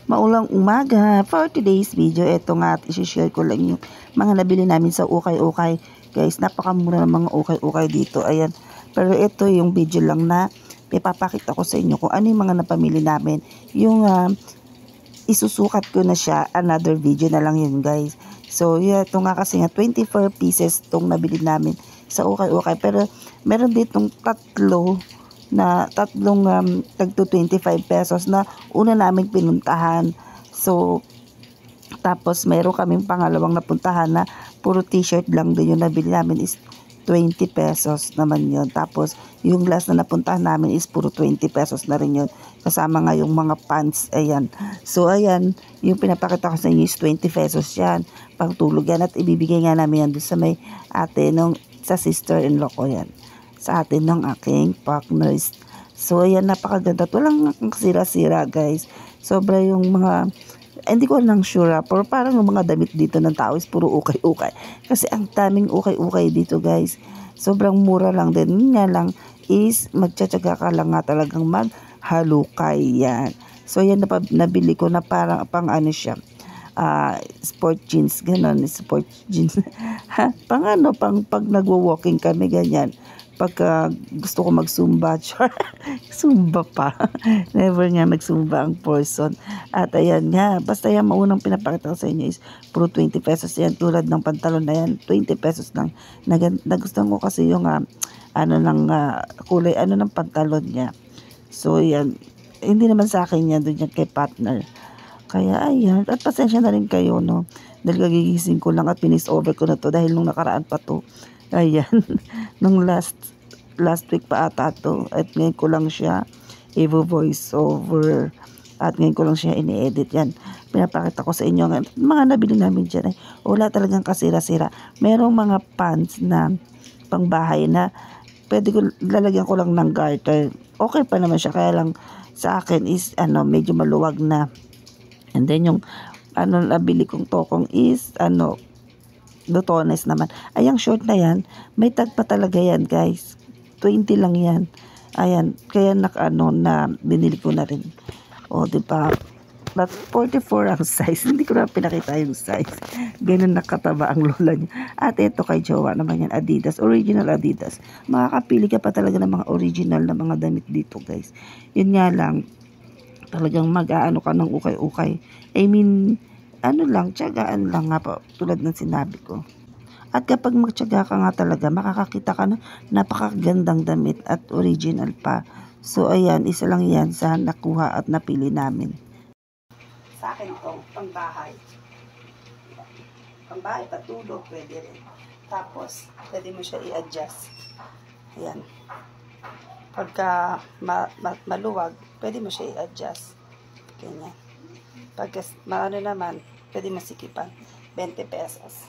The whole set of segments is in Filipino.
Maulang umaga. For today's video, eto nga at isi-share ko lang yung mga nabili namin sa ukay-ukay. Guys, napakamura ng mga ukay-ukay dito. Ayan. Pero ito yung video lang na ipapakita ko sa inyo kung ano yung mga napamili namin. Yung isusukat ko na siya. Another video na lang yun, guys. So, yeah, ito nga kasi nga 24 pieces itong nabili namin sa ukay-ukay. Pero meron ditong tatlong tagto 25 pesos na una naming pinuntahan. So, tapos meron kaming pangalawang napuntahan na puro t-shirt lang din yung nabili namin is 20 pesos naman yun. Tapos, yung last na napuntahan namin is puro 20 pesos na rin yun. Kasama nga yung mga pants, ayan. So, ayan, yung pinapakita ko sa inyo is 20 pesos yan. Pangtulog yan at ibibigay nga namin yan doon sa may ate sa sister-in-law ko yan. Sa atin ng aking partners. So, ayan, napakaganda. Walang sira-sira, guys. Sobra yung mga, hindi ko lang sure, pero parang yung mga damit dito ng tao is puro ukay-ukay. Kasi ang daming ukay-ukay dito, guys. Sobrang mura lang din. Nga lang is magtsatsaga ka lang nga talagang maghalukay yan. So, ayan, nabili ko na parang pang ano siya. Sport jeans, ganon, sport jeans. Pang pag nagwo-walking kami, ganyan. Pagka gusto ko mag-zumba, zumba pa. Never nga nag-zumba ang person. At ayan nga, basta yan, maunang pinapakita ko sa inyo is puro 20 pesos yan. Tulad ng pantalon na yan, 20 pesos lang. Nagustuhan ko kasi yung kulay, ng pantalon niya. So, yan. Hindi naman sa akin yan, doon yan kay partner. Kaya, ayan. At pasensya na rin kayo, no? Dahil kagigising ko lang at finish over ko na to dahil nung nakaraan pa to. Ayan, nung last week pa ata to. At ngayon ko lang siya i-voice over. At ngayon ko lang siya ini-edit yan. Pinapakita ko sa inyo mga nabili namin dyan. Wala talagang kasira-sira. Merong mga pants na pangbahay na pwede ko, lalagyan ko lang ng garter. Okay pa naman siya. Kaya lang sa akin is medyo maluwag na. And then yung nabili kong tokong is Dotones naman. Ay, ang short na yan, may tag pa talaga yan, guys. 20 lang yan. Ayan, kaya na binili ko na rin. O, diba? But 44 ang size. Hindi ko na pinakita yung size. Ganun nakataba ang lola niya. At ito kay Jowa naman yan, Adidas. Original Adidas. Makakapili ka pa talaga ng mga original na mga damit dito, guys. Yun nga lang, talagang mag-aano ka ng ukay-ukay. I mean, tiyagaan lang nga po, tulad ng sinabi ko. At kapag magtiyaga ka nga talaga, makakakita ka ng napakagandang damit at original pa. So, ayan, isa lang yan sa nakuha at napili namin. Sa akin to, pangbahay. Pangbahay, patulog, pwede rin. Tapos, pwede mo siya i-adjust. Ayan. Pagka maluwag, pwede mo siya i-adjust. Ganyan. Pagka naman, pwede masikipan. 20 pesos.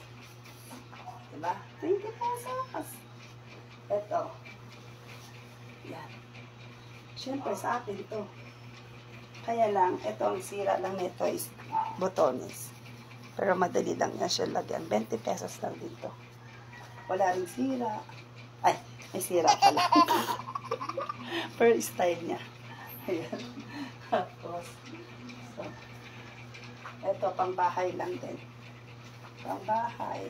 Diba? 20 pesos. Ito. Yan. Siyempre sa akin ito. Kaya lang, ito ang sira lang nito is botones. Pero madali lang na siya lagyan. 20 pesos lang dito. Wala rin sira. Ay, may sira pala. Per style niya. Ayan. Tapos, so, ito, pangbahay lang din. Pangbahay.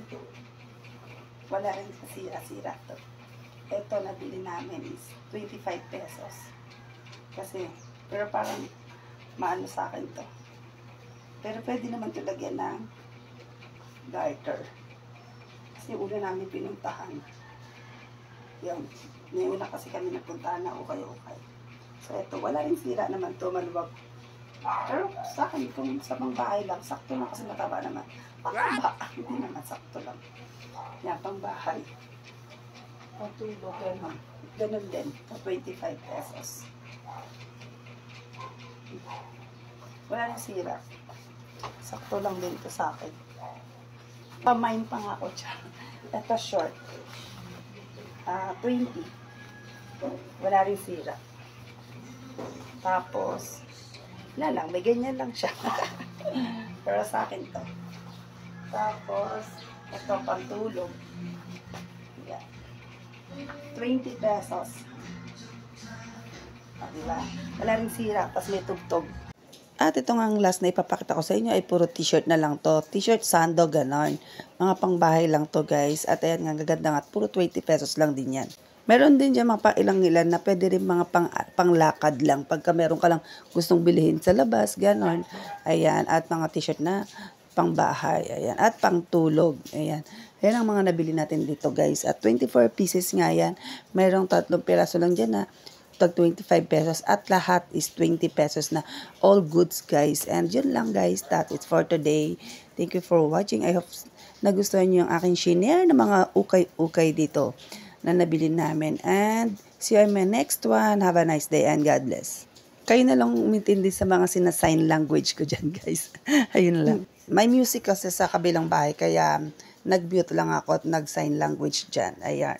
Wala rin sira-sira to. Ito, nabili namin is 25 pesos. Kasi, pero parang maano sa akin to. Pero pwede naman ito lagyan ng garter. Kasi una namin pinuntahan. Yun. May una kasi kami napuntahan na ukay-ukay. So, ito, wala rin sira naman to, maluwag. Pero sa akin, kung sa pangbahay lang, sakto lang kasi mataba naman. Mataba, hindi naman, sakto lang. Yan, pangbahay. Patulog, gano'n. Gano'n din, 25 pesos. Wala rin sira. Sakto lang din to sa akin. Pamain pa nga ako dyan. Ito short. 20. Wala rin sira. Tapos, wala lang, may ganyan lang siya. Pero sa akin to. Tapos, ito pantulog. Yeah. 20 pesos. Diba? Wala rin sira, tapos may tugtog. At ito nga ang last na ipapakita ko sa inyo ay puro t-shirt na lang to. T-shirt, sando, ganon. Mga pangbahay lang to guys. At ayan nga, gaganda nga. Puro 20 pesos lang din yan. Meron din dyan mga ilang-ilan na pwede rin mga panglakad lang. Pagka meron ka lang gustong bilhin sa labas, ganon. Ayan. At mga t-shirt na pangbahay. Ayan. At pangtulog. Ayan. Ayan ang mga nabili natin dito guys. At 24 pieces nga yan. Merong 3 piraso lang dyan na tag 25 pesos at lahat is 20 pesos na all goods guys. And yun lang guys, that is for today. Thank you for watching. I hope nagustuhan nyo yung aking shinare na mga ukay-ukay dito na nabili namin. And see you in my next one. Have a nice day and God bless. Kayo na lang umintindi sa mga sinasign language ko dyan guys. Ayun lang. May music kasi sa kabilang bahay kaya nag-mute lang ako at nag-sign language dyan. Ayan.